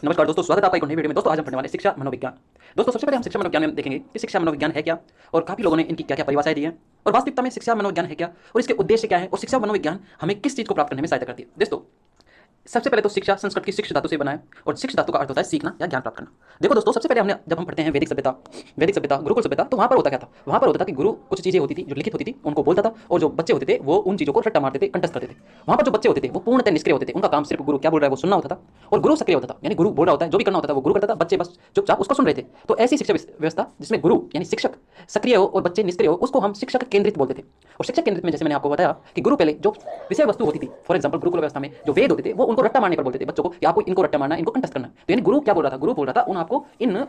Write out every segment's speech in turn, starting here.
नमस्कार दोस्तों, स्वागत है आपका एक और नई वीडियो में। दोस्तों आज हम पढ़ने वाले हैं शिक्षा मनोविज्ञान। दोस्तों सबसे पहले हम शिक्षा मनोविज्ञान में देखेंगे कि शिक्षा मनोविज्ञान है क्या, और काफी लोगों ने इनकी क्या क्या परिभाषाएं दी हैं, और वास्तविकता में शिक्षा मनोविज्ञान है क्या और इसके उद्देश्य क्या है, और शिक्षा मनोविज्ञान हमें किस चीज को प्राप्त करने में सहायता करती है। दोस्तों सबसे पहले तो शिक्षा संस्कृत की शिक्ष धातु से बना है, और शिक्ष धातु का अर्थ होता है सीखना या ज्ञान प्राप्त करना। देखो दोस्तों, सबसे पहले हमने जब हम पढ़ते हैं वैदिक सभ्यता गुरुकुल सभ्यता, तो वहां पर होता क्या था? वहां पर होता था कि गुरु कुछ चीजें होती थी जो लिखित होती थी उनको बोलता था, और जो बच्चे होते थे वो उन चीजों को रट्टा मारते थे, कंठस्थ करते थे। वहां पर जो बच्चे होते थे वो पूर्णतः निष्क्रिय होते थे, उनका काम सिर्फ गुरु क्या बोल रहा है वो सुनना होता था, और गुरु सक्रिय होता था, यानी गुरु बोल रहा होता है जो भी करना होता था वो गुरु करता था, बच्चे बस चुपचाप उसको सुन रहे थे। तो ऐसी शिक्षा व्यवस्था जिसमें गुरु यानी शिक्षक सक्रिय हो और बच्चे निष्क्रिय हो, उसको हम शिक्षक केंद्रित बोलते थे। और शिक्षक केंद्रित में जैसे मैंने आपको बताया कि गुरु पहले जो विषय वस्तु होती थी, फॉर एग्जाम्पल गुरुकुल व्यवस्था में जो वेद होते थे वो उनको रट्टा मारने पर बोलते थे बच्चों को कि आपको इनको रट्टा मारना है, इनको कंठस्थ करना है। तो यानी गुरु क्या बोल रहा था? गुरु बोल रहा था उन आपको इन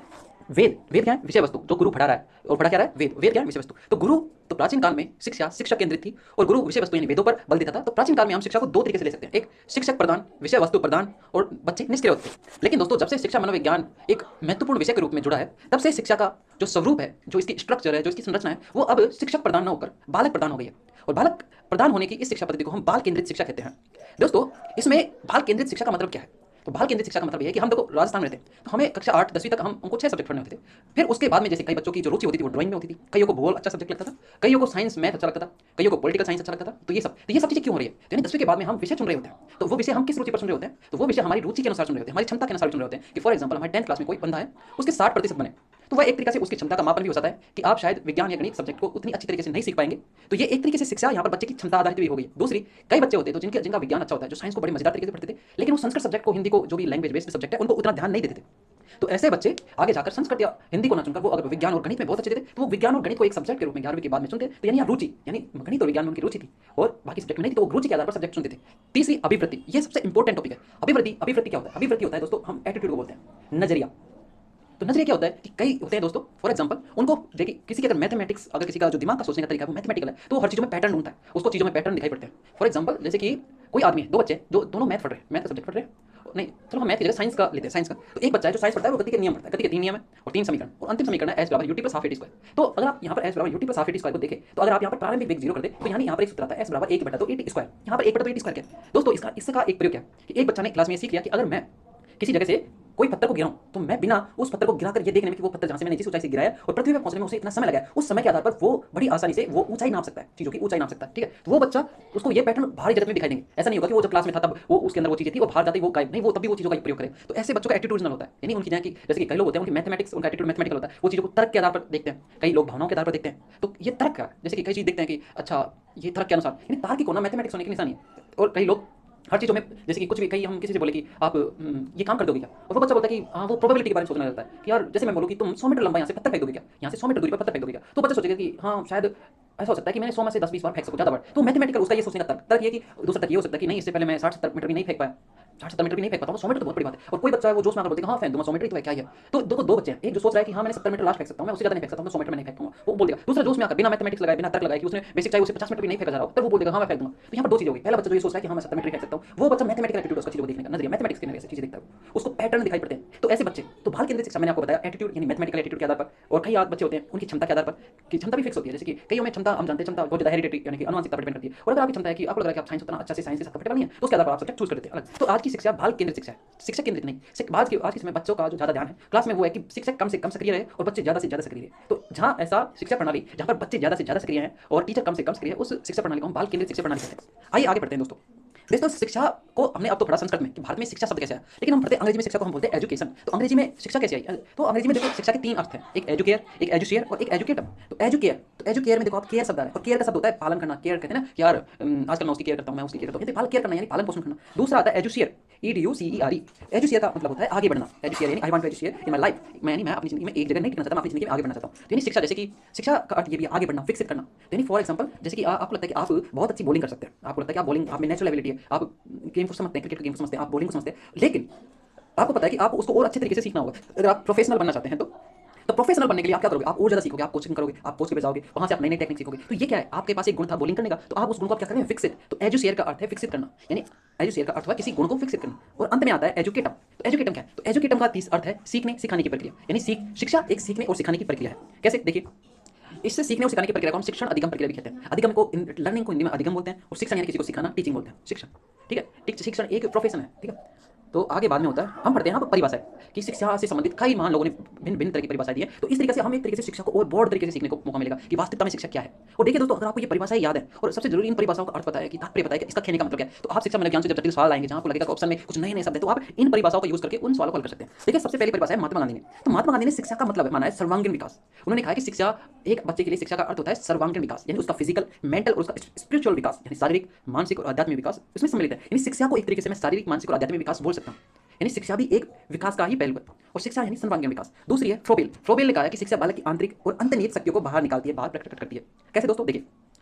वेद क्या है? विषय वस्तु। जो गुरु पढ़ा रहा है और पढ़ा क्या रहा है? वेद क्या है? विषय वस्तु। तो गुरु तो प्राचीन काल में शिक्षा शिक्षक केंद्रित थी, और गुरु विषय वस्तु यानी वेदों पर बल देता था। तो प्राचीन काल में हम शिक्षा को दो तरीके से ले सकते हैं, एक शिक्षक प्रदान, विषय वस्तु प्रदान, और बच्चे निष्क्रिय होते थे। लेकिन दोस्तों जब से शिक्षा मनोविज्ञान एक महत्वपूर्ण विषय के रूप में जुड़ा है, तब से शिक्षा का जो स्वरूप है, जो इसकी स्ट्रक्चर है, जो इसकी संरचना है, वो अब शिक्षक प्रदान न होकर बालक प्रदान हो गई है। और बालक प्रदान होने की इस शिक्षा पद्धति को हम बाल केंद्रित शिक्षा कहते हैं। दोस्तों इसमें बाल केंद्रित शिक्षा का मतलब क्या है? तो बाल केंद्रित शिक्षा का मतलब ये है कि हम देखो राजस्थान में रहते हैं, तो हमें कक्षा 8 10वीं तक हम उनको 6 सब्जेक्ट पढ़ने होते थे। फिर उसके बाद में जैसे कई बच्चों की जो रुचि होती थी वो ड्राइंग में होती थी, कईयों को भूगोल अच्छा सब्जेक्ट लगता था, कईयों को साइंस मैथ अच्छा लगता था, कईयों को पॉलिटिकल साइंस अच्छा लगता था। तो ये सब चीजें क्यों हो रही है? तो यानी 10वीं के बाद में हम विषय चुन रहे होते हैं, तो वो विषय हम किस रुचि पर चुन रहे होते हैं? तो वो विषय हमारी रुचि के अनुसार चुन रहे होते हैं, हमारी क्षमता के अनुसार चुन रहे होते हैं। कि फॉर एग्जाम्पल हमारे 10th क्लास में कोई बंदा है, उसके 60% बने, तो वह एक तरीके से उसकी क्षमता का मापन भी हो सकता है कि आप शायद विज्ञान या गणित सब्जेक्ट को उतनी अच्छी तरीके से नहीं सीख पाएंगे। तो ये एक तरीके से शिक्षा यहाँ पर बच्चे की क्षमता आधारित भी हो गई। दूसरी, कई बच्चे होते हैं तो जिनका विज्ञान अच्छा होता है, जो साइंस को बड़े मजेदार तरीके से पढ़ते थे, लेकिन वो संस्कृत सब्जेक्ट को, हिंदी को, जो भी लैंग्वेज बेस्ड सब्जेक्ट है, उनको उतना ध्यान नहीं देते थे। तो ऐसे बच्चे आगे जाकर संस्कृत या हिंदी को ना चुनकर वो अगर विज्ञान और गणित में बहुत अच्छे थे, तो वो विज्ञान और गणित को एक सब्जेक्ट के रूप में 11वीं के बाद में चुनते। तो यानी यहाँ रुचि, यानी गणित और विज्ञान में उनकी रुचि थी और बाकी सब्जेक्ट में नहीं थी, तो वो रुचि के आधार पर सब्जेक्ट चुनते थे। तीसरी, अभिवृत्ति। ये सबसे इंपॉर्टेंट टॉपिक है। अभिवृत्ति क्या होता है? अभिवृत्ति होता है दोस्तों, हम एटीट्यूड को बोलते हैं, नजरिया। तो नजरिया क्या होता है कि कई होते हैं दोस्तों, फॉर एग्जांपल उनको देखिए, किसी के अगर मैथमेटिक्स, अगर किसी का जो दिमाग का सोचने का तरीका है वो मैथमेटिकल है, तो वो हर चीज़ों में पैटर्न ढूंढता है, उसको चीज़ों में पैटर्न दिखाई पड़ते हैं। फॉर एग्जांपल जैसे कि कोई आदमी है, दो बच्चे जो दोनों मैथ पढ़ रहे हैं, मैथ का सब्जेक्ट पढ़ रहे हैं, नहीं चलो हम मैथ की जगह साइंस का लेते हैं, साइंस का। तो एक बच्चा है जो साइंस पढ़ता है वो गति के नियम पढ़ता है, गति के 3 नियम है और 3 समीकरण, और अंतिम समीकरण है एस बराबर UT plus half eighty square. तो अगर आप यहाँ पर एस बराबर UT plus half eighty square को देखें, तो अगर आप यहाँ पर प्रारंभिक वेग 0 कर दे, तो यानी यहाँ पर एक सूत्र आता है एस बराबर 1/2 एटी स्क्वायर। यहाँ पर 1/2 एटी स्क्वायर क्या है दोस्तों? इसका एक प्रयोग क्या है कि एक बच्चा ने क्लास में सीख लिया कि अगर मैं किसी जगह से कोई पत्थर को गिराऊं, तो मैं बिना उस पत्थर को गिराकर ये देखने में कि वो पत्थर जहां से मैंने जिस ऊंचाई से गिराया और पृथ्वी पे पहुंचने में उसे इतना समय लगा है, उस समय के आधार पर वो बड़ी आसानी से वो ऊंचाई नाप सकता है, चीजों की ऊंचाई नाप सकता है। ठीक है, तो वो बच्चा, उसको ये पैटर्न बाहरी जगत में दिखाई देंगे। ऐसा नहीं होगा कि वो जब क्लास में था तब वो उसके अंदर वो चीजें थी, वो बाहर जाते ही वो गायब नहीं, वो तब भी वो चीजों का प्रयोग करे। तो ऐसे बच्चों का एटीट्यूडनल होता है, यानी उनकी कि जैसे कि कई लोग होते हैं उनकी मैथमेटिक्स, उनका एटीट्यूड मैथमेटिकल होता है, वो चीजों को तर्क के आधार पर देखते हैं, कई लोग भावनाओं के आधार पर देखते हैं। तो ये तर्क का, जैसे कि कई चीज देखते हैं कि अच्छा ये तर्क के अनुसार, यानी तार्किक होना मैथमेटिक्स होने की निशानी है। और कई लोग हर चीज़ों में, जैसे कि कुछ भी, कहीं हम किसी से बोले कि आप ये काम कर दोगे क्या, और वो बच्चा बोलता है कि हाँ, वो प्रोबेबिलिटी के बारे में सोचना रहता है कि यार जैसे मैं बोलूँ कि तुम 100 मीटर लंबा यहाँ से पत्थर फेंक दोगे क्या, यहाँ से 100 मीटर दूरी पर पत्थर फेंक दोगे क्या, तो बच्चा सोचेगा कि हाँ शायद ऐसा हो सकता है कि मैंने 100 में से 10-20 बार फेंक सकूँ ज़्यादा बार। तो मैथमेटिकल उसका ये सोचने का तर्क ये कि दूसरा तर्क ये हो सकता है कि नहीं, इससे पहले मैं 60-70 मीटर भी नहीं फेंक पाया, 60-70 मीटर भी नहीं फेंक पाता हूँ, 100 मीटर तो बहुत बड़ी बात है। और कोई बच्चा है वो जोश में आकर बोलते हैं हाँ फेंक दूंगा 100 मीटर ही तो है, क्या है। तो दो बच्चे हैं, एक जो सोच रहा है कि हाँ मैंने 70 मीटर लास्ट फेंक सकता हूँ, मैं उससे ज़्यादा नहीं फेंक सकता हूँ, 100 मीटर में नहीं फेंकूंगा, वो बोल देगा। दूसरा जोश में आकर बिना मैथमेटिक्स लगाए, बिना तर्क लगाए कि उसने बेसिक चाहिए, उसे 50 मीटर भी नहीं फेंका जा रहा हो, तब वो बोल देगा हाँ मैं फेंक दूंगा। तो यहाँ पर दो चीजें होगी, पहला बच्चा जो ये सोच रहा है कि हाँ मैं 70 मीटर फेंक सकता हूँ, वो बच्चा मैथमेटिकल एटीट्यूड, उसका चीजों को देखने का नजरिया, मैथमेटिक्स के नजरिए से चीजें देखता है, उसको पैटर्न दिखाई पड़ते हैं। तो ऐसे बच्चे तो बाल केंद्रित शिक्षा, मैंने आपको बताया एटीट्यूड यानी मैथमेटिकल एटीट्यूड के आधार पर, और कई बच्चे होते हैं उनकी क्षमता के आधार पर, कि क्षमता भी फिक्स होती है। जैसे कि कईयों में क्षमता, हम जानते हैं क्षमता बहुत ज्यादा हेरिडिटी यानी कि अनुवांशिकता पर डिपेंड करती है, और अगर आपकी क्षमता है कि आपको लग रहा है कि आप साइंस उतना अच्छा से साइंस के साथ कंफर्टेबल नहीं है, तो उसके आधार पर आप सब्जेक्ट चूज कर देते हैं अलग। तो आज की शिक्षा बाल केंद्रित शिक्षा है, शिक्षक केंद्रित नहीं। आज के समय बच्चों का जो ज्यादा ध्यान है क्लास में वो है कि शिक्षक कम से कम सक्रिय रहे और बच्चे ज्यादा से ज्यादा सक्रिय रहे। तो जहां ऐसा शिक्षा प्रणाली जहां पर बच्चे ज्यादा से ज्यादा सक्रिय हैं और टीचर कम से कम सक्रिय है, उस शिक्षा प्रणाली को हम बाल केंद्रित शिक्षा प्रणाली कहते हैं। आइए आगे बढ़ते हैं दोस्तों शिक्षा को हमने अब तो पढ़ा संस्कृत में कि भारत में शिक्षा शब्द कैसे है, लेकिन हम पढ़ते हैं अंग्रेजी में शिक्षा को हम बोलते हैं एजुकेशन। तो अंग्रेजी में शिक्षा कैसे आई? तो अंग्रेजी में देखो शिक्षा के 3 अर्थ हैं, एक एजुकेयर, एक एजुशियर और एक एजुकेटम। तो एजुकेयर में देखो आप केयर शब्द आ रहा है, और केयर का शब्द होता है पालन करना, केयर कहते हैं ना कि यार आजकल मैं उसकी केयर करता हूँ, मैं उसकी केयर करता हूँ, केयर करना यानी पालन पोषण करना। दूसरा आता है एजुशियर, EDUCERE। एजुशियर का मतलब होता है आगे बढ़ना, एजुशियर यानी आई वांट टू एजुशियर इन माय लाइफ, मैं अपनी जिंदगी में एक जगह नहीं टिकना चाहता, मैं अपनी जिंदगी में आगे बढ़ना चाहता हूँ। तो यानी शिक्षा, जैसे कि शिक्षा का अर्थ ये भी आगे बढ़ना, विकसित करना। तो यानी फॉर एग्जांपल जैसे कि आपको लगता है कि आप बहुत अच्छी बॉलिंग कर सकते हैं, आपको लगता है कि आप बॉलिंग, आप में नेचुरल एबिलिटी है, आप गेम को समझते हैं, क्रिकेट गेम को समझते हैं, आप बॉलिंग को समझते हैं, लेकिन आपको पता है कि आप उसको और अच्छे तरीके से सीखना होगा। अगर आप प्रोफेशनल बनना चाहते हैं तो प्रोफेशनल बनने के लिए आप क्या करोगे? आप और ज्यादा सीखोगे, आप कोचिंग करोगे, आप कोच पे जाओगे, वहां से आप नई नई टेक्निक सीखोगे। तो ये क्या है? आपके पास एक गुण था बॉलिंग करने का, तो आप उस गुण को आप क्या करेंगे? विकसित। तो एजुशियर का अर्थ है विकसित करना, यानी एजुशियर का अर्थ हुआ किसी गुण को विकसित करना। और अंत में आता है एजुकेटम। तो एजुकेटम क्या है? तो एजुकेटम का 30 अर्थ है सीखने सिखाने की प्रक्रिया, यानी शिक्षा एक सीखने और सिखाने की प्रक्रिया है। कैसे? देखिए, इससे सीखने और सिखाने की प्रक्रिया को हम शिक्षण अधिगम प्रक्रिया भी कहते हैं। अधिगम को, लर्निंग को हिंदी में अधिगम बोलते हैं, और शिक्षण यानी किसी को सिखाना, टीचिंग बोलते हैं, शिक्षण। ठीक है, शिक्षण एक प्रोफेशन है। ठीक है, तो आगे बाद में होता है, हम पढ़ते हैं यहाँ पर परिभाषाएं कि शिक्षा से संबंधित कई महान लोगों ने भिन्न भिन्न तरह की परिभाषाएं दी है। तो इस तरीके से हम एक तरीके से शिक्षा को और ब्रॉड तरीके से सीखने को मौका मिलेगा कि वास्तविकता में शिक्षा क्या है। और देखिए दोस्तों, अगर आपको ये परिभाषाएं याद है और सबसे जरूरी इन परिभाषाओं का अर्थ पता है कि तात्पर्य पता है कि इसका कहने का मतलब क्या है, तो आप शिक्षा मनोविज्ञान से जब जटिल सवाल आएंगे जहाँ आपको लगेगा कि ऑप्शन में कुछ नए नए शब्द है, तो आप इन परिभाषाओं का यूज करके उन सवालों को हल कर सकते हैं। देखिए सबसे पहली परिभाषा है महात्मा गांधी ने। तो महात्मा गांधी ने शिक्षा का मतलब माना है सर्वांगीण विकास। उन्होंने कहा कि शिक्षा, एक बच्चे के लिए शिक्षा का अर्थ होता है सर्वांगीण विकास, यानी उसका फिजिकल, मेंटल और उसका स्पिरिचुअल विकास, यानी शारीरिक, मानसिक और आध्यात्मिक विकास इसमें सम्मिलित है। यानी शिक्षा को एक तरीके से मैं शारीरिक, मानसिक और आध्यात्मिक विकास बोल सकता हूँ। यानी शिक्षा भी एक विकास का ही पहलू है और शिक्षा यानी सर्वांगीण विकास। दूसरी है फ्रोबेल। फ्रोबेल ने कहा है कि शिक्षा बालक की आंतरिक और अंतर्निहित शक्तियों को बाहर निकालती है, बाहर प्रकट करती है। कैसे दोस्तों? देखिए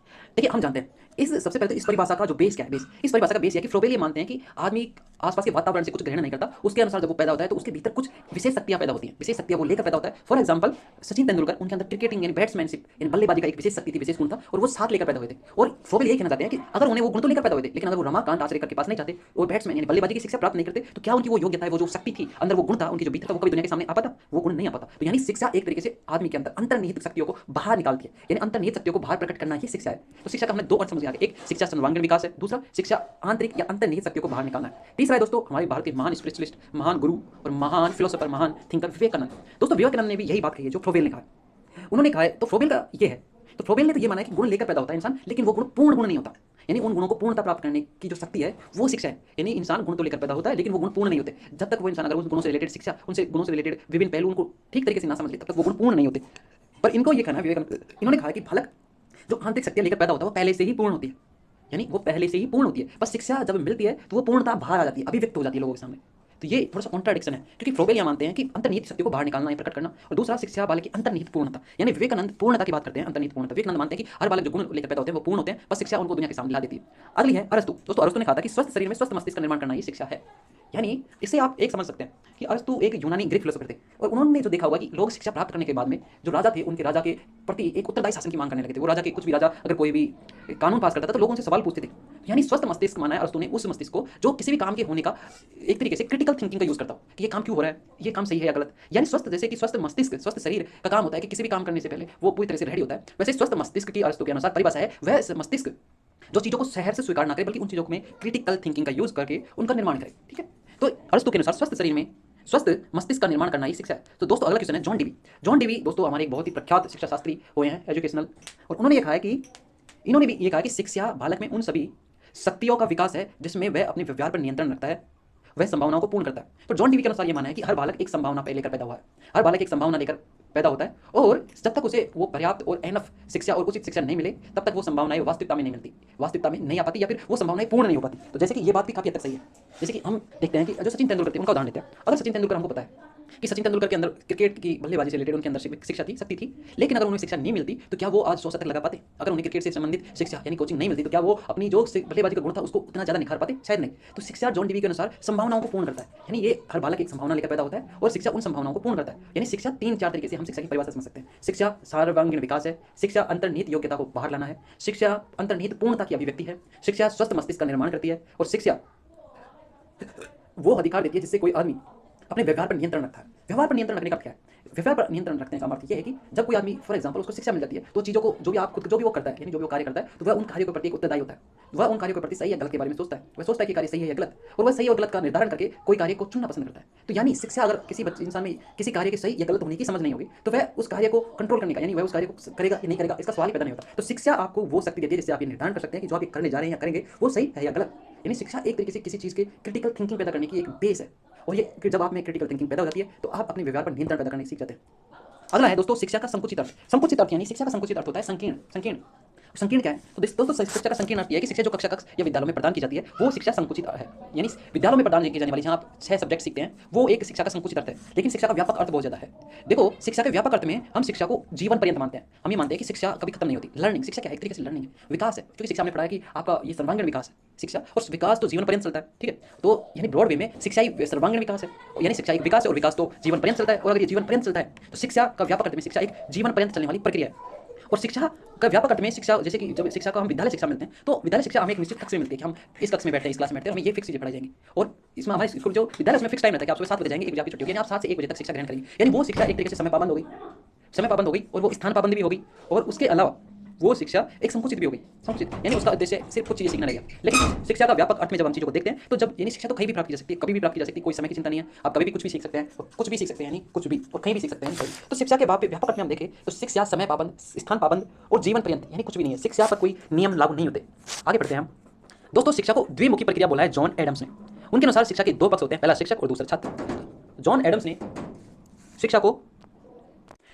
देखिए हम जानते हैं इस सबसे पहले तो इस परिभाषा का जो बेस क्या है, बेस इस परिभाषा का बेस है कि फ्रोबेल ये मानते हैं कि आदमी आसपास के वातावरण से कुछ ग्रहण नहीं करता, उसके अनुसार जब वो पैदा होता है तो उसके भीतर कुछ विशेष शक्तियां पैदा होती हैं, विशेष शक्तियां वो लेकर पैदा होता है। फॉर एग्जांपल सचिन तेंदुलकर, उनके अंदर क्रिकेटिंग यानी बैट्समैनशिप यानी बल्लेबाजी का एक विशेष शक्ति थी, विशेष गुण था और वो साथ लेकर पैदा हुए थे। और फ्रोबेल ये कहना चाहते हैं कि अगर उन्हें वो गुण तो लेकर पैदा हुए थे, लेकिन अगर वो रमाकांत आचरेकर के पास नहीं जाते और बैट्समैन यानी बल्लेबाजी की शिक्षा प्राप्त नहीं करते, तो क्या उनकी वो योग्यता है, वो जो शक्ति थी अंदर, वो गुण था उनकी जो भीतर था, वो कभी दुनिया के सामने आ पाता? वो गुण नहीं आ पाता। तो यानी शिक्षा एक तरीके से आदमी के अंदर अंतर्निहित शक्तियों को बाहर निकालती है, यानी अंतर्निहित शक्तियों को बाहर प्रकट करना ही शिक्षा है। तो शिक्षा का हमने दो अर्थ समझ गया, एक शिक्षा सर्वांगीण विकास है, दूसरा शिक्षा आंतरिक या अंतर्निहित शक्तियों को बाहर निकालना है। तीसरा है दोस्तों हमारे भारत के महान स्पिरिचुअलिस्ट, महान गुरु और महान फिलोसोफर, महान थिंकर विवेकानंद। दोस्तों विवेकानंद ने भी यही बात कही है जो फ्रोबेल ने कहा है। उन्होंने कहा है, तो फ्रोबेल का ये है, तो फ्रोबेल ने तो ये माना है कि गुण लेकर पैदा होता है इंसान, लेकिन वो गुण पूर्ण गुण नहीं होता, यानी उन गुणों को पूर्णता प्राप्त करने की जो शक्ति है वो शिक्षा है। यानी इंसान गुण तो लेकर पैदा होता है लेकिन वो गुण पूर्ण नहीं होते। जब तक वो इंसान अगर उन गुणों से रिलेटेड शिक्षा, उनसे गुणों से रिलेटेड विभिन्न पहलू उनको ठीक तरीके से ना समझ ले, तब तक वो गुण पूर्ण नहीं होते। पर इनको ये कहना है, विवेकानंद इन्होंने कहा कि बालक जो आंतरिक शक्तियां लेकर पैदा होता है वो पहले से ही पूर्ण होती है, यानी वो पहले से ही पूर्ण होती है, बस शिक्षा जब मिलती है तो वो पूर्णता बाहर आ जाती है, अभिव्यक्त हो जाती है लोगों के सामने। तो ये थोड़ा सा कॉन्ट्राडिक्शन है, क्योंकि फ्रोबेल यह मानते हैं कि अंतर्निहित शक्तियों को बाहर निकालना या प्रकट करना, और दूसरा शिक्षा बालक की अंतर्निहित पूर्णता, यानी विवेकानंद पूर्णता की बात करते हैं, अंतर्निहित पूर्णता। विवेकानंद मानते हैं कि हर बालक जो गुण लेकर पैदा होते हैं वो पूर्ण होते हैं, बस शिक्षा उनको दुनिया के सामने ला देती है। अगली है अरस्तु। दोस्तों अरस्तु ने कहा था कि स्वस्थ शरीर में स्वस्थ मस्तिष्क का निर्माण करना ही शिक्षा है। यानी इससे आप एक समझ सकते हैं कि अरस्तु एक यूनानी ग्रीक फिलोसोफर थे और उन्होंने जो देखा होगा कि लोग शिक्षा प्राप्त करने के बाद में जो राजा थे उनके राजा के प्रति एक उत्तरदायी शासन की मांग करने लगे थे। वो राजा के कुछ भी राजा अगर कोई भी कानून पास करता था तो लोग उनसे सवाल पूछते थे। यानी स्वस्थ मस्तिष्क माना है अरस्तु ने उस मस्तिष्क को जो किसी भी काम के होने का एक तरीके से क्रिटिकल थिंकिंग का यूज करता हो कि ये काम क्यों हो रहा है, ये काम सही है या गलत। यानी स्वस्थ, जैसे कि स्वस्थ मस्तिष्क, स्वस्थ शरीर का काम होता है कि किसी भी काम करने से पहले वो पूरी तरह से रेडी होता है, वैसे स्वस्थ मस्तिष्क की अरस्तु के अनुसार परिभाषा है वह मस्तिष्क जो चीजों को शहर से स्वीकार ना करे बल्कि उन चीजों में क्रिटिकल थिंकिंग का यूज करके उनका निर्माण करे। ठीक है, तो अरस्तु के अनुसार स्वस्थ शरीर में स्वस्थ मस्तिष्क का निर्माण करना ही शिक्षा है। तो दोस्तों अगला क्वेश्चन है जॉन डीवी। जॉन डीवी दोस्तों हमारे एक बहुत ही प्रख्यात शिक्षा शास्त्री हुए हैं, एजुकेशनल, और उन्होंने ये कहा है कि इन्होंने भी ये कहा कि शिक्षा बालक में उन सभी शक्तियों का विकास है जिसमें वह अपने व्यवहार पर नियंत्रण रखता है, वह संभावनाओं को पूर्ण करता है। तो जॉन डीवी के अनुसार ये माना है कि हर बालक एक संभावना पे लेकर पैदा हुआ है, हर बालक एक संभावना लेकर पैदा होता है और जब तक उसे वो पर्याप्त और एनफ शिक्षा और उचित शिक्षा नहीं मिले तब तक वो संभावनाएं वास्तविकता में नहीं मिलती, वास्तविकता में नहीं आ पाती, या फिर वो संभावनाएं पूर्ण नहीं हो पाती। तो जैसे कि ये बात भी काफी हद तक सही है। जैसे कि हम देखते हैं कि जो सचिन तेंदुलकर थे उनका उदाहरण लेते हैं। अगर सचिन तेंदुलकर, हमको पता है कि सचिन तेंदुलकर के अंदर क्रिकेट की बल्लेबाजी से रिलेटेड उनके अंदर शिक्षा थी, शक्ति थी, लेकिन अगर उन्हें शिक्षा नहीं मिलती तो क्या वो आज 100 शतक लगा पाते? अगर उन्हें क्रिकेट से संबंधित शिक्षा यानी कोचिंग नहीं मिलती तो क्या वो अपनी जो बल्लेबाजी का गुण था उसको उतना ज्यादा निखार पाते? शायद नहीं। तो शिक्षा जॉन डीवी के अनुसार संभावनाओं को पूर्ण करता है, यानी ये हर बालक एक संभावना लेकर पैदा होता है और शिक्षा उन संभावनाओं को पूर्ण करता है। यानी शिक्षा 3-4 तरीके से हम शिक्षा की परिभाषा समझ सकते हैं। शिक्षा सर्वांगीण विकास है, शिक्षा अंतर्निहित योग्यता को बाहर लाना है, शिक्षा अंतर्निहित पूर्णता की अभिव्यक्ति है, शिक्षा स्वस्थ मस्तिष्क का निर्माण करती है, और शिक्षा वो अधिकार देती है जिससे कोई आदमी अपने व्यवहार पर नियंत्रण रखता है। व्यवहार पर नियंत्रण रखने का क्या है? व्यवहार पर नियंत्रण रखने का अर्थ यह है कि जब कोई आदमी फॉर एग्जांपल उसको शिक्षा मिल जाती है तो चीज़ों को जो भी आप खुद जो भी वो करता है, यानी जो भी वो कार्य करता है, तो वह उन कार्यों के प्रति एक उत्तरदायी होता है, वह उन कार्यों के प्रति सही या गलत के बारे में सोचता है, वह सोचता है कि कार्य सही है या गलत, और वह सही और गलत का निर्धारण करके कोई कार्य को चुनना पसंद करता है। तो यानी शिक्षा अगर किसी बच्चे इंसान में किसी कार्य के सही या गलत होने की समझ नहीं होगी तो वह उस कार्य को कंट्रोल करने का, यानी वह उस कार्य को करेगा या नहीं करेगा इसका सवाल ही पैदा नहीं होता। तो शिक्षा आपको वो शक्ति देती है जिससे आप ये निर्धारण कर सकते हैं कि जो आप ये करने जा रहे हैं या करेंगे वो सही है या गलत। यानी शिक्षा एक तरीके से किसी चीज़ के क्रिटिकल थिंकिंग पैदा करने की एक बेस है, और ये जब आप में क्रिटिकल थिंकिंग पैदा हो जाती है तो आप अपने व्यवहार पर नियंत्रण पैदा करने सीख जाते हैं। अगला है दोस्तों शिक्षा का संकुचित अर्थ। संकुचित अर्थ यानी शिक्षा का संकुचित अर्थ होता है संकीर्ण। संकीर्ण संकीर्ण क्या है? तो दोस्तों शिक्षा का संकीर्ण अर्थ यह है कि शिक्षा जो कक्षा कक्ष या विद्यालयों में प्रदान की जाती है वो शिक्षा संकुचित है। यानी विद्यालयों में प्रदान की जाने वाली जहाँ आप 6 सब्जेक्ट सीखते हैं वो एक शिक्षा का संकुचित अर्थ है, लेकिन शिक्षा का व्यापक अर्थ बहुत ज्यादा है। देखो शिक्षा के व्यापक अर्थ में हम शिक्षा को जीवन पर्यंत मानते हैं। हम ये मानते हैं कि शिक्षा कभी खत्म नहीं होती। लर्निंग, शिक्षा क्या है? एक तरीके से लर्निंग है, विकास है, क्योंकि शिक्षा में पढ़ा है कि आपका ये सर्वांगीण विकास है शिक्षा, और विकास तो जीवन पर्यंत चलता है। ठीक है, तो यानी ब्रॉड वे में शिक्षा ही सर्वांगीण विकास है, यानी शिक्षा एक विकास है और विकास तो जीवन पर्यंत चलता है। और अगर ये जीवन पर्यंत चलता है तो शिक्षा का व्यापक अर्थ में शिक्षा एक जीवन पर्यंत चलने वाली प्रक्रिया है। और शिक्षा का व्यापक अर्थ में शिक्षा, जैसे कि जब शिक्षा को हम विद्यालय शिक्षा मिलते हैं तो विद्यालय शिक्षा हमें एक निश्चित कक्ष में मिलती है कि हम इस कक्ष में बैठते हैं, इस क्लास में बैठते हैं, हमें ये फिक्स चीजें पढ़ाई जाएंगी। और इसमें हमारे स्कूल जो विद्यालय में फिक्स टाइम रहता है कि आप सुबह 7 बजे जाएंगे, 1 बजे आपकी छुट्टी होगी, यानी आप 7 से 1 बजे तक शिक्षा ग्रहण करेंगे। यानी वो शिक्षा एक तरीके से समय पाबंद हो गई, समय पाबंद हो गई, और वो स्थान पाबंदी भी होगी। और उसके अलावा वो शिक्षा एक संकुचित भी हो गई। संकुचित यानी उसका उद्देश्य सिर्फ कुछ चीज़ें सीखना रह गया। लेकिन शिक्षा का व्यापक अर्थ में जब हम चीज़ों को देखते हैं तो जब यानी शिक्षा तो कहीं भी प्राप्त की जा सकती है, कभी भी प्राप्त की जा सकती है, कोई समय की चिंता नहीं है, आप कभी भी कुछ भी सीख सकते हैं, और कुछ भी सीख सकते हैं, यानी कुछ भी और कहीं भी सीख सकते हैं। तो शिक्षा के व्यापक अर्थ में हम देखें तो शिक्षा समय पाबंद, स्थान पाबंद और जीवन पर्यंत यानी कुछ भी नहीं है। शिक्षा पर कोई नियम लागू नहीं होते। आगे बढ़ते हैं हम। दोस्तों शिक्षा को द्विमुखी प्रक्रिया बोला है जॉन एडम्स ने। उनके अनुसार शिक्षा के दो पक्ष होते हैं, पहला शिक्षक और दूसरा छात्र। जॉन एडम्स ने शिक्षा को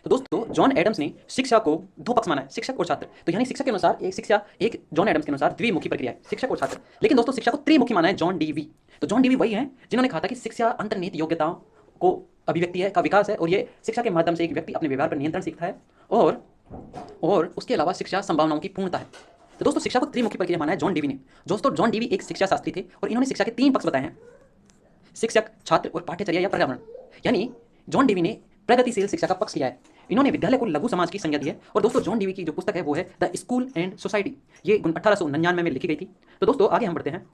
तो दोस्तों जॉन एडम्स ने शिक्षा को दो पक्ष माना है, शिक्षक और छात्र। तो यानी शिक्षा के अनुसार एक जॉन एडम्स के अनुसार द्विमुखी प्रक्रिया है, शिक्षक और छात्र। लेकिन दोस्तों शिक्षा को त्रिमुखी माना है जॉन डीवी। तो जॉन डीवी वही है जिन्होंने कहा था कि शिक्षा अंतर्निहित योग्यताओं को अभिव्यक्ति है, का विकास है, और ये शिक्षा के माध्यम से एक व्यक्ति अपने व्यवहार पर नियंत्रण सीखता है, और उसके अलावा शिक्षा संभावनाओं की पूर्णता है। तो दोस्तों शिक्षा को त्रिमुखी प्रक्रिया माना है जॉन डीवी ने। दोस्तों जॉन डीवी एक शिक्षा शास्त्री थे और इन्होंने शिक्षा के तीन पक्ष बताए हैं, शिक्षक, छात्र और पाठ्यचर्या या पर्यावरण। यानी जॉन डीवी ने प्रगतिशील शिक्षा का पक्ष लिया है। इन्होंने विद्यालय को लघु समाज की संज्ञा दी है। और दोस्तों जॉन डीवी की जो पुस्तक है वो है द स्कूल एंड सोसाइटी, ये 1899 में लिखी गई थी। तो दोस्तों आगे हम बढ़ते हैं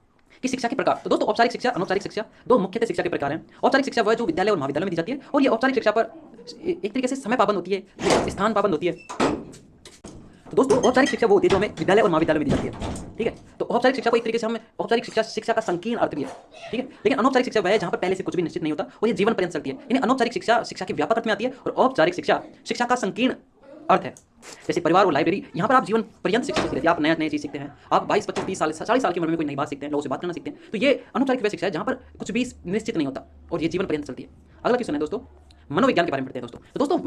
कि शिक्षा के प्रकार। तो दोस्तों औपचारिक शिक्षा, अनौपचारिक शिक्षा, दो मुख्यतः शिक्षा के प्रकार हैं। औपचारिक शिक्षा वह जो विद्यालय और महाविद्यालय में दी जाती है, और ये औपचारिक शिक्षा पर एक तरीके से समय पाबंद होती है, स्थान पाबंद होती है। तो दोस्तों औपचारिक शिक्षा वो होती है जो हमें विद्यालय और महाविद्यालय में दी जाती है, ठीक है। तो औपचारिक शिक्षा को एक तरीके से हमें औपचारिक शिक्षा का संकीर्ण अर्थ भी है, ठीक है। लेकिन अनौपचारिक शिक्षा वह है जहाँ पर पहले से कुछ भी निश्चित नहीं होता और ये जीवन पर्यंत चलती है। यानी अनौपचारिक शिक्षा के व्यापक अर्थ में आती है, और औपचारिक शिक्षा का संकीर्ण अर्थ है। जैसे परिवार और लाइब्रेरी, यहाँ पर आप जीवन पर्यंत शिक्षा सीखते हैं, आप नए चीज़ सीखते हैं। आप 22, 25, 30 साल 40 साल की उम्र में कोई नई बात सीखते हैं, लोगों से बात करना सीखते हैं। तो ये अनौपचारिक शिक्षा है जहाँ पर कुछ भी निश्चित नहीं होता और ये जीवन पर्यंत चलती है। अगला क्वेश्चन है दोस्तों मनोविज्ञान के बारे में पढ़ते हैं दोस्तों। तो दोस्तों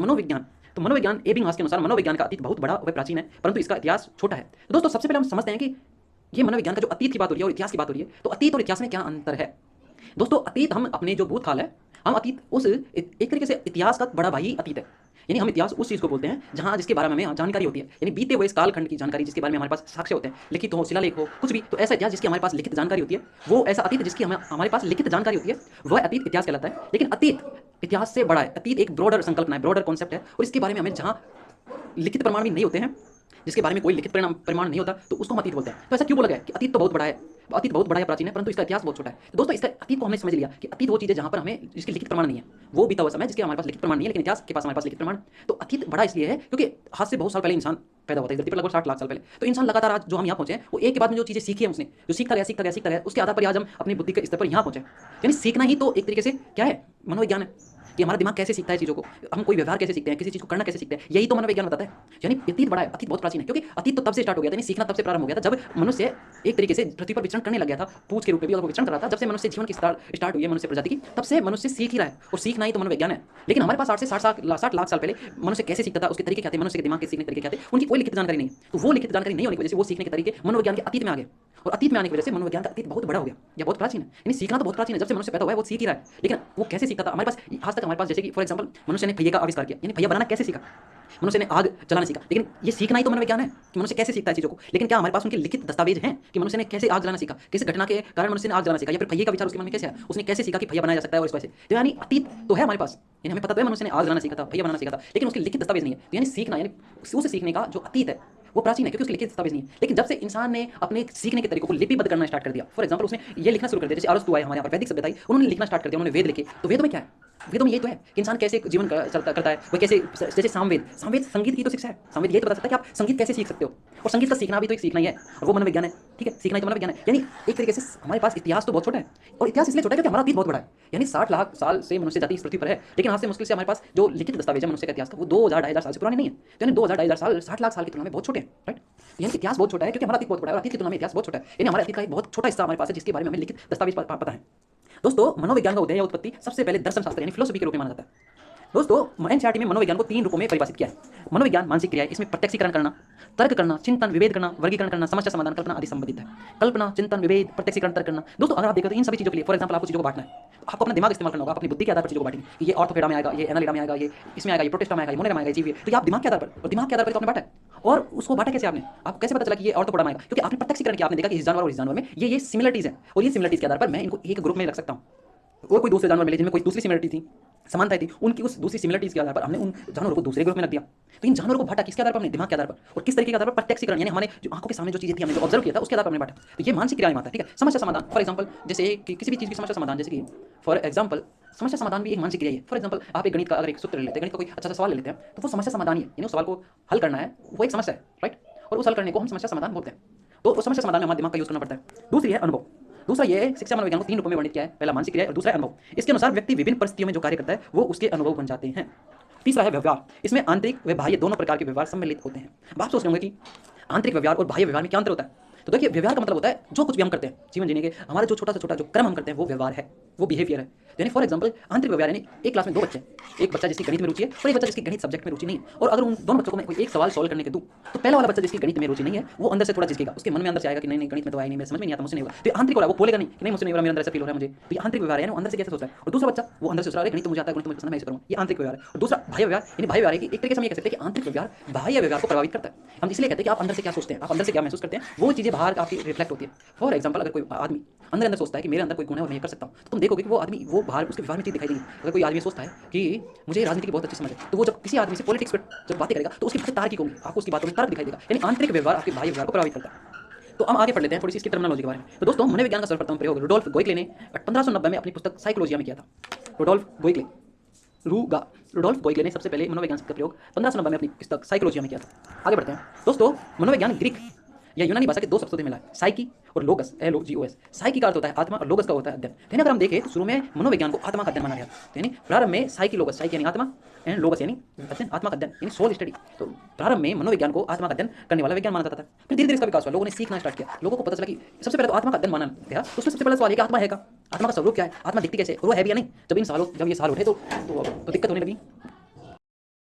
मनोविज्ञान एबिंगहॉस के अनुसार मनोविज्ञान का अतीत बहुत बड़ा व प्राचीन है, परंतु इसका इतिहास छोटा है। तो दोस्तों सबसे पहले हम समझते हैं कि ये मनोविज्ञान का जो अतीत की बात हो रही है और इतिहास की बात हो रही है, तो अतीत और इतिहास में क्या अंतर है। दोस्तों अतीत, हम अपने जो भूतकाल है, हम अतीत उस एक तरीके से इतिहास का बड़ा भाई अतीत है। यानी हम इतिहास उस चीज़ को बोलते हैं जहाँ जिसके बारे में हमें जानकारी होती है, यानी बीते हुए इस कालखंड की जानकारी, जिसके बारे में हमारे पास साक्ष्य होते हैं, लिखित हो, शिलालेख हो, कुछ भी। तो ऐसा इतिहास जिसकी हमारे पास लिखित जानकारी होती है, वो ऐसा अतीत जिसकी हमारे पास लिखित जानकारी होती है, वह अतीत इतिहास कहलाता है। लेकिन अतीत इतिहास से बड़ा है। अतीत एक ब्रॉडर संकल्पना है, ब्रॉडर कॉन्सेप्ट है, और इसके बारे में हमें जहाँ लिखित प्रमाण भी नहीं होते हैं, जिसके बारे में कोई लिखित प्रमाण नहीं होता, तो उसको हम अतीत बोलते हैं। तो ऐसा क्यों बोला गया कि अतीत तो बहुत बड़ा है, अतीत बहुत बड़ा है, प्राचीन है, परंतु इसका इतिहास बहुत छोटा है। तो दोस्तों इसका अतीत को हमने समझ लिया कि अतीत वो चीज़ है जहाँ पर हमें जिसके लिखित प्रमाण नहीं है, वो बीता हुआ समय जिसके हमारे पास लिखित प्रमाण नहीं है, लेकिन इतिहास के पास हमारे पास लिखित प्रमाण। तो अतीत बड़ा इसलिए है क्योंकि आज से बहुत साल पहले इंसान पैदा हुआ था, धरती पर लगभग 60 लाख साल पहले। तो इंसान लगातार आज जो हम यहाँ पहुंचे हैं, वो एक के बाद में जो चीज़ें सीखी है उसने, जो सीखता गया, उसके आधार पर आज हम अपनी बुद्धि के स्तर पर यहाँ पहुंचे। यानी सीखना ही तो एक तरीके से क्या है, मनोविज्ञान है कि हमारा दिमाग कैसे सीखता है चीज़ों को, हम कोई व्यवहार कैसे सीखते हैं, किसी चीज़ को करना कैसे सीखते हैं, यही तो मनोविज्ञान बताता है। यानी अतीत बड़ा है, अतीत बहुत प्राचीन है, क्योंकि अतीत तो तब से स्टार्ट हो गया था, यानी सीखना तब से प्रारंभ हो गया था जब मनुष्य एक तरीके से पृथ्वी पर विचरण करने लग गया था, पूछ के रूप में भी अगर विचरण कर रहा था। जब से मनुष्य जीवन की स्टार्ट हुई है, मनुष्य प्रजाति की, तब से मनुष्य सीख ही रहा है, और सीखना ही तो मनोविज्ञान है। लेकिन हमारे पास 60 लाख साल पहले मनुष्य कैसे सीखता था, उसके तरीके क्या थे, मनुष्य के दिमाग के सीखने तरीके क्या थे, उनकी कोई लिखित जानकारी नहीं। तो वो लिखित जानकारी नहीं होने की वजह से वो सीखने के तरीके मनोविज्ञान के अतीत में आ गए, और अतीत में आने की वजह से मनोविज्ञान का अतीत बहुत बड़ा हो गया या बहुत प्राचीन है। यानी सीखना तो बहुत प्राचीन है, जब से मनुष्य पैदा हुआ है वो सीख ही रहा है। लेकिन वो कैसे सीखता था, हमारे पास आज तक हमारे पास, जैसे कि फॉर एग्जांपल मनुष्य ने पहिए का आविष्कार किया, यानी पहिया बनाना कैसे सीखा, मनुष्य ने आग जलाना सीखा। लेकिन ये सीखना ही तो मनोविज्ञान है कि मनुष्य कैसे सीखता है चीज़ों को। लेकिन क्या हमारे पास उनके लिखित दस्तावेज हैं कि मनुष्य ने कैसे आग जलाना सीखा, किस घटना के कारण मनुष्य ने आग जलाना सीखा, या फिर पहिए का विचार उसके मन में कैसे आया, उसने कैसे सीखा कि पहिया बनाया जा सकता है और इस वजह से। तो यानी अतीत तो है हमारे पास, यानी हमें पता तो है मनुष्य ने आग जलाना सीखा था, पहिया बनाना सीखा था, लेकिन उसके लिखित दस्तावेज नहीं है। तो यानी सीखना, यानी उस सीखने का जो अतीत है वो प्राचीन है, क्योंकि उसके लिखित दस्तावेज नहीं है। लेकिन जब से इंसान ने अपने सीखने के तरीकों को लिपिबद्ध करना स्टार्ट कर दिया, फॉर एग्जांपल उसने ये लिखना शुरू कर दिया, जैसे अरस्तु आए हमारे यहाँ पर, वैदिक सभ्यता आई, उन्होंने लिखना स्टार्ट कर दिया, उन्होंने वेद लिखे। तो वेद में क्या है, वेदों में यही तो है कि इंसान कैसे जीवन करता है, वो कैसे, जैसे सामवेद संगीत की तो शिक्षा है। सामवेद ये तो बता सकता है कि आप संगीत कैसे सीख सकते हो, और संगीत का सीखना भी तो एक सीखना ही है, और वो मनोविज्ञान है, ठीक है। सीखना ही तो मनोविज्ञान है। यानी एक तरीके से हमारे पास इतिहास तो बहुत छोटा है, और इतिहास इसलिए छोटा है क्योंकि हमारा अतीत बहुत बड़ा है। यानी 60 लाख साल से मनुष्य जाति इस पृथ्वी पर है, लेकिन आज से मुश्किल से हमारे पास जो लिखित दस्तावेज है मनुष्य का इतिहास का, वो 2000-2500 साल से पुराने नहीं है। तो यानी 2000-2500 साल 60 लाख साल की तुलना में बहुत छोटे हैं, राइट। यानी इतिहास बहुत छोटा है क्योंकि हमारा अतीत बहुत बड़ा है, और अतीत की तुलना में इतिहास बहुत छोटा है। यानी हमारे अतीत का एक बहुत छोटा हिस्सा हमारे पास है जिसके बारे में हमें लिखित दस्तावेज पता है। दोस्तों मनोविज्ञान का उदय या उत्पत्ति सबसे पहले दर्शन शास्त्र यानी फिलोसफी के रूप में माना जाता है। दोस्तों एनसीईआरटी में मनोविज्ञान को 3 रूपों में परिभाषित किया है। मनोविज्ञान मानसिक क्रिया है, इसमें प्रत्यक्षीकरण करना, तर्क करना, चिंतन विभेद करना, वर्गीकरण करना, समस्या समाधान, कल्पना आदि संबंधित है। कल्पना, चिंतन, विभेद, प्रत्यक्षीकरण, तर्क करना। दोस्तों अगर आप देखो तो इन सभी चीज़ों के लिए, फॉर एग्जांपल आपको चीज़ों को बांटना है, तो आपको अपना दिमाग इस्तेमाल करना होगा, अपनी बुद्धि के आधार पर चीज़ों को बांटेंगे कि ये ऑर्थोपेडा में आएगा, ये एनालिडा में आएगा, ये इसमें आएगा, ये प्रोटेस्टा में आएगा, ये मोनेरा में आएगा, जीव। तो ये आप दिमाग के आधार पर, और दिमाग के आधार पर तो आपने बांटा है। और उसको बांटा कैसे आपने, आप कैसे पता चला कि ये ऑर्थोपोडा में आएगा, क्योंकि आपने प्रत्यक्षीकरण किया, आपने देखा कि इस जानवर और इस जानवर में ये सिमिलरिटीज है, और ये सिमिलरिटीज के आधार पर मैं इनको एक ग्रुप में रख सकता हूँ। और कोई दूसरे जानवर मिले जिनमें कोई दूसरी सिमिलरिटी थी, समानता थी, उनकी उस दूसरी सिमिलरिटीज के आधार पर हमने उन जानवरों को दूसरे ग्रुप में रख दिया। तो इन जानवरों को बांटा किसके आधार पर, हमने दिमाग के आधार पर, और किस तरीके के आधार पर, प्रत्यक्षीकरण, यानी हमारे जो आंखों के सामने जो चीजें थी, हमने जो ऑब्जर्व किया था उसके आधार पर हमने बांटा। तो ये मानसिक क्रियाएं मानता है, ठीक है। समस्या समाधान, फॉर एग्जांपल जैसे कि किसी भी चीज की समस्या समाधान, जैसे कि फॉर एग्जांपल समस्या समाधान भी एक मानसिक क्रिया है। फॉर एग्जांपल आप एक गणित का अगर एक सूत्र ले लेते हैं, गणित का कोई अच्छा सा सवाल ले लेते हैं, तो वो समस्या समाधान ही है, यानी उस सवाल को हल करना है, वो एक समस्या है, राइट। और उस हल करने को हम समस्या समाधान बोलते हैं। तो उस समस्या समाधान में हमारे दिमाग का यूज करना पड़ता है। दूसरी है अनुभव। दूसरा ये है, शिक्षा मनोविज्ञान को 3 रूपों में वर्णित किया है। पहला मानसिक क्रिया और दूसरा है अनुभव। इसके अनुसार व्यक्ति विभिन्न परिस्थितियों में जो कार्य करता है वो उसके अनुभव बन जाते हैं। तीसरा है व्यवहार। इसमें आंतरिक व बाह्य दोनों प्रकार के व्यवहार सम्मिलित होते हैं। अब आप सोच रहे होंगे कि आंतरिक व्यवहार और बाह्य व्यवहार में क्या अंतर होता है। तो देखिए, व्यवहार का मतलब होता है जो कुछ भी हम करते हैं जीवन जीने के, हमारा जो छोटा से छोटा जो कर्म हम करते हैं वो व्यवहार है, वो बिहेवियर है। यानी फॉर एग्जांपल आंतरिक व्यवहार यानी एक क्लास में 2 बच्चे, एक बच्चा जिसकी गणित में रुचि है और एक बच्चा जिसकी गणित सब्जेक्ट में रुचि नहीं है, और अगर उन दोनों बच्चों को मैं कोई एक सवाल सॉल्व करने के दूं तो पहला वाला बच्चा जिसकी गणित में रुचि नहीं है वो अंदर से थोड़ा झिझकेगा, उसके मन में अंदर से आएगा कि नहीं नहीं गणित में तो आया नहीं, मेरे समझ में नहीं आता, मुझसे नहीं होगा। तो आंतरिक वाला वो बोलेगा नहीं कि नहीं मुझसे नहीं हो रहा, मेरे अंदर ऐसा फील हो रहा है मुझे। तो ये आंतरिक व्यवहार है, अंदर से कैसे सोचता है। और दूसरा बच्चा वो अंदर से सोच रहा है गणित तो मुझे आता है, गणित तो मुझे पसंद है, मैं इसे करूंगा। ये आंतरिक व्यवहार है। और दूसरा बाह्य व्यवहार, यानी बाह्य व्यवहार है कि एक तरीके से हम ये कह सकते हैं कि आंतरिक व्यवहार बाह्य व्यवहार को प्रभावित करता है। हम इसलिए कहते हैं कि आप अंदर से क्या सोचते हैं, आप अंदर से क्या महसूस करते हैं, वो चीजें बाहर आपकी रिफ्लेक्ट होती है। फॉर एग्जाम्पल अगर कोई आदमी अंदर अंदर सोचता है कि मेरे अंदर कोई गुण है और मैं ये कर सकता हूं, तो तुम देखोगे कि वो आदमी वो बाहर उसके व्यवहार में चीज दिखाई देगी। अगर कोई आदमी सोचता है कि मुझे राजनीति की बहुत अच्छी समझ है, तो वो जब किसी आदमी से पॉलिटिक्स पर जब बातें करेगा तो उसकी बातें तार्किक होंगी, आपको उसकी बातों में तर्क दिखाई देगा। यानी आंतरिक व्यवहार आपके बाह्य व्यवहार को प्रभावित करता है। तो हम आगे पढ़ लेते हैं थोड़ी सी इसकी टर्मिनोलॉजी के बारे में। तो दोस्तों, मनोविज्ञान का सर्वप्रथम प्रयोग रुडोल्फ गोइकले ने 1590 में अपनी पुस्तक साइकोलॉजिया में किया था। रुडोल्फ गोइकले रुडोल्फ गोइकले ने सबसे पहले मनोविज्ञान का प्रयोग 1590 में अपनी पुस्तक साइकोलॉजिया में किया था। आगे बढ़ते हैं दोस्तों। मनोविज्ञान ग्रीक या यूनानी भाषा के 2 शब्दों से मिला है, साइकी और लोगस, LOGOS। साइकी का अर्थ होता है आत्मा और लोगस का होता है अध्ययन। यानी अगर हम देखें तो शुरू में मनोविज्ञान को आत्मा का अध्ययन माना गया, यानी प्रारंभ में साइकी लोगस, साइकी यानी आत्मा एंड लोगस यानी अध्ययन, आत्मा का अध्ययन यानी सोल स्टडी। तो प्रारंभ में मनोविज्ञान को आत्मा का अध्ययन करने वाला विज्ञान माना जाता था। फिर धीरे धीरे इसका विकास हुआ, लोगों ने सीखना स्टार्ट किया, लोगों को पता चला कि सबसे पहले तो आत्मा का अध्ययन माना गया। तो उसमें सबसे पहले सवाल है कि आत्मा है का, आत्मा का स्वरूप क्या है, आत्मा दिखती कैसे और वो है भी या नहीं। जब इन सवालों जब ये सवाल उठे तो दिक्कत होने लगी।